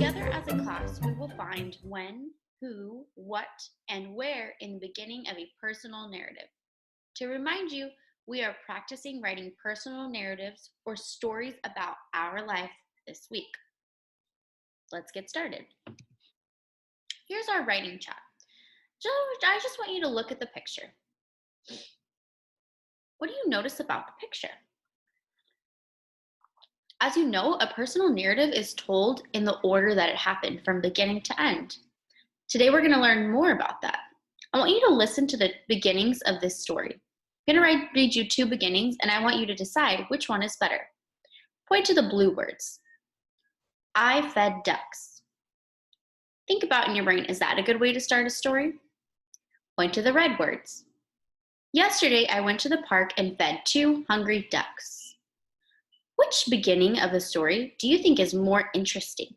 Together as a class, we will find when, who, what, and where in the beginning of a personal narrative. To remind you, we are practicing writing personal narratives or stories about our life this week. Let's get started. Here's our writing chat. I just want you to look at the picture. What do you notice about the picture? As you know, a personal narrative is told in the order that it happened from beginning to end. Today we're going to learn more about that. I want you to listen to the beginnings of this story. I'm going to read you two beginnings, and I want you to decide which one is better. Point to the blue words. I fed ducks. Think about in your brain, is that a good way to start a story? Point to the red words. Yesterday, I went to the park and fed 2 hungry ducks. Which beginning of a story do you think is more interesting?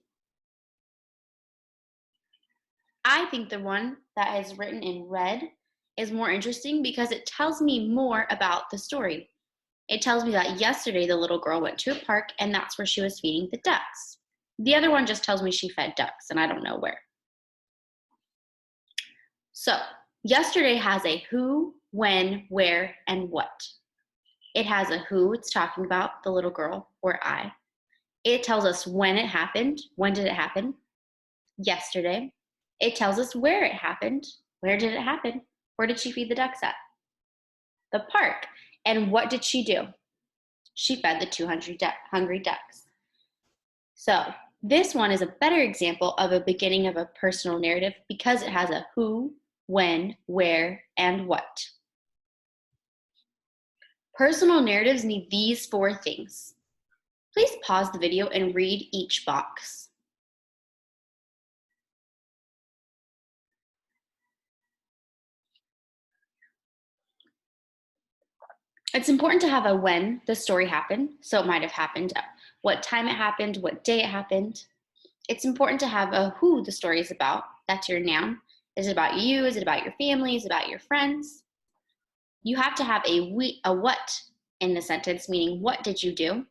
I think the one that is written in red is more interesting because it tells me more about the story. It tells me that yesterday the little girl went to a park and that's where she was feeding the ducks. The other one just tells me she fed ducks and I don't know where. So, yesterday has a who, when, where, and what. It has a who, it's talking about the little girl, or I. It tells us when it happened. When did it happen? Yesterday. It tells us where it happened. Where did it happen? Where did she feed the ducks at? The park. And what did she do? She fed the 200 hungry ducks. So, this one is a better example of a beginning of a personal narrative because it has a who, when, where, and what. Personal narratives need these 4 things. Please pause the video and read each box. It's important to have a when the story happened, so it might have happened, what time it happened, what day it happened. It's important to have a who the story is about, that's your noun. Is it about you? Is it about your family? Is it about your friends? You have to have a what in the sentence, meaning what did you do?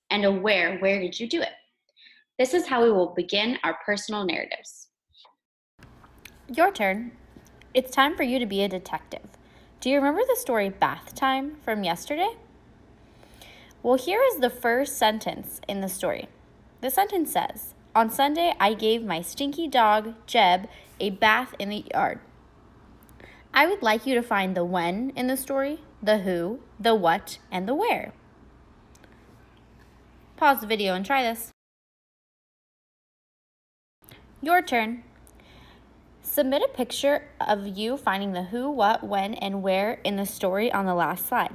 And a where did you do it? This is how we will begin our personal narratives. Your turn. It's time for you to be a detective. Do you remember the story Bath Time from yesterday? Well, here is the first sentence in the story. The sentence says, on Sunday, I gave my stinky dog, Jeb, a bath in the yard. I would like you to find the when in the story, the who, the what, and the where. Pause the video and try this. Your turn. Submit a picture of you finding the who, what, when, and where in the story on the last slide.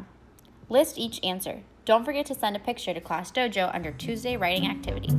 List each answer. Don't forget to send a picture to Class Dojo under Tuesday Writing Activity.